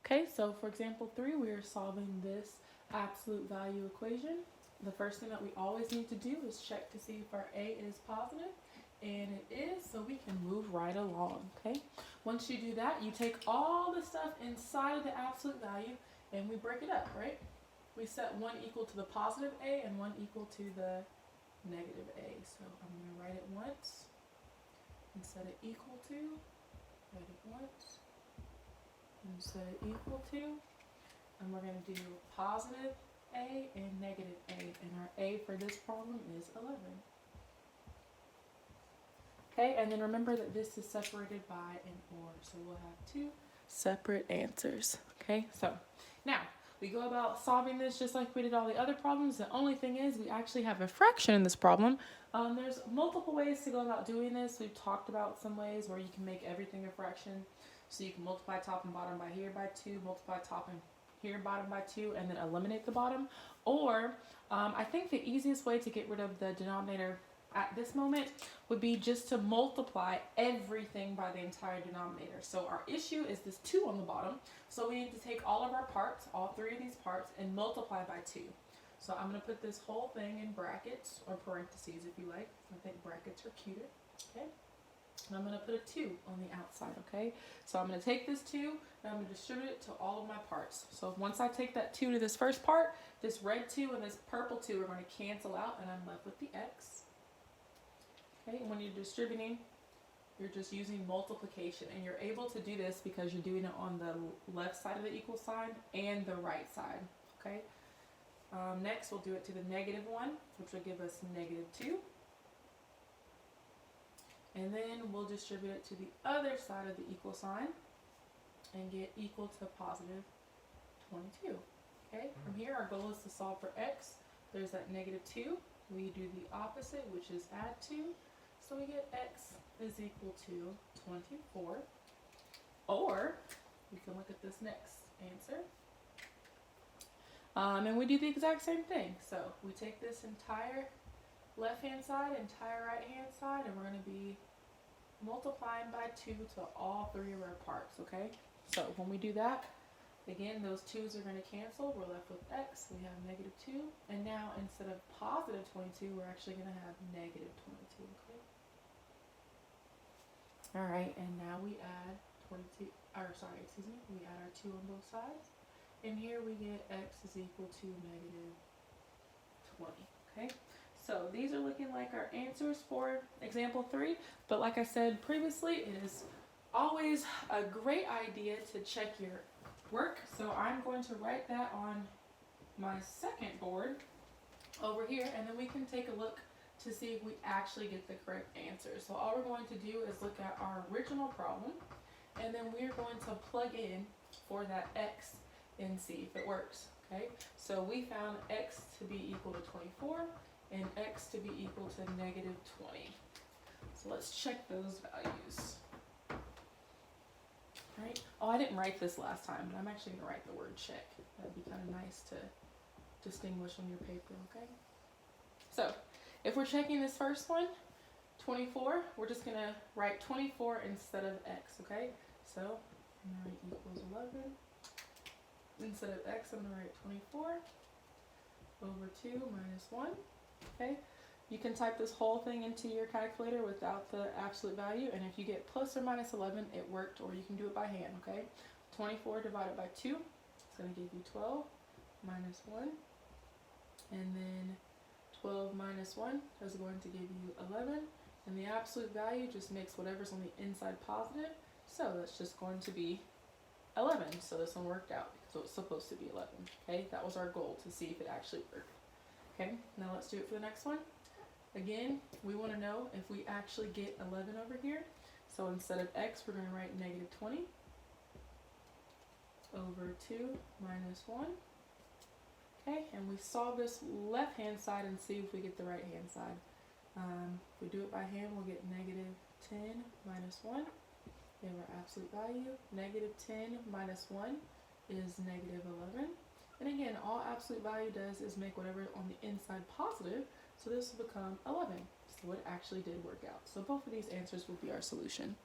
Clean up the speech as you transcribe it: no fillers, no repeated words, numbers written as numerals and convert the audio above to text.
Okay, so for example 3, we are solving this absolute value equation. The first thing that we always need to do is check to see if our A is positive, and it is, so we can move right along, okay? Once you do that, you take all the stuff inside of the absolute value and we break it up, right? We set one equal to the positive A and one equal to the negative A. So I'm going to write it once and set it equal to, write it once and set it equal to, and we're going to do positive A and negative A, and our A for this problem is 11. Okay, and then remember that this is separated by an or, so we'll have 2 separate answers. Okay, so now we go about solving this just like we did all the other problems. The only thing is we actually have a fraction in this problem. There's multiple ways to go about doing this. We've talked about some ways where you can make everything a fraction. So you can multiply top and bottom by here by 2, multiply top and here bottom by 2, and then eliminate the bottom. Or I think the easiest way to get rid of the denominator at this moment would be just to multiply everything by the entire denominator. So our issue is this 2 on the bottom. So we need to take all of our parts, all 3 of these parts, and multiply by 2. So I'm going to put this whole thing in brackets, or parentheses if you like. I think brackets are cuter. Okay. And I'm going to put a 2 on the outside, okay? So I'm going to take this 2 and I'm going to distribute it to all of my parts. So once I take that 2 to this first part, this red 2 and this purple 2 are going to cancel out, and I'm left with the x. Okay, and when you're distributing, you're just using multiplication, and you're able to do this because you're doing it on the left side of the equal sign and the right side, okay? Next, we'll do it to the negative 1, which will give us negative 2. And then we'll distribute it to the other side of the equal sign and get equal to positive 22. Okay, from here our goal is to solve for x. There's that negative 2. We do the opposite, which is add 2. So we get x is equal to 24. Or we can look at this next answer. And we do the exact same thing. So we take this entire left-hand side, entire right-hand side, and we're going to be multiplying by 2 to all 3 of our parts, okay? So when we do that, again, those 2's are going to cancel. We're left with x. We have negative 2. And now instead of positive 22, we're actually going to have negative 22, okay? All right, and now we add we add our 2 on both sides. And here we get x is equal to negative 20, okay? So these are looking like our answers for example 3, but like I said previously, it is always a great idea to check your work. So I'm going to write that on my second board over here, and then we can take a look to see if we actually get the correct answer. So all we're going to do is look at our original problem, and then we're going to plug in for that x and see if it works, okay? So we found x to be equal to 24 and x to be equal to negative 20. So let's check those values. Right? Oh, I didn't write this last time, but I'm actually going to write the word check. That'd be kind of nice to distinguish on your paper, okay? So if we're checking this first one, 24, we're just going to write 24 instead of x, okay? So I'm going to write equals 11. Instead of x, I'm going to write 24 over 2 minus 1. Okay, you can type this whole thing into your calculator without the absolute value, and if you get plus or minus 11, it worked, or you can do it by hand, okay? 24 divided by 2 is going to give you 12 minus 1, and then 12 minus 1 is going to give you 11, and the absolute value just makes whatever's on the inside positive, so that's just going to be 11, so this one worked out because it was supposed to be 11, okay? That was our goal, to see if it actually worked. Okay, now let's do it for the next one. Again, we want to know if we actually get 11 over here. So instead of x, we're going to write negative 20 over 2 minus 1. Okay, and we solve this left-hand side and see if we get the right-hand side. If we do it by hand, we'll get negative 10 minus 1. We have our absolute value. Negative 10 minus 1 is negative 11. And again, all absolute value does is make whatever on the inside positive, so this will become 11. So it actually did work out. So both of these answers will be our solution.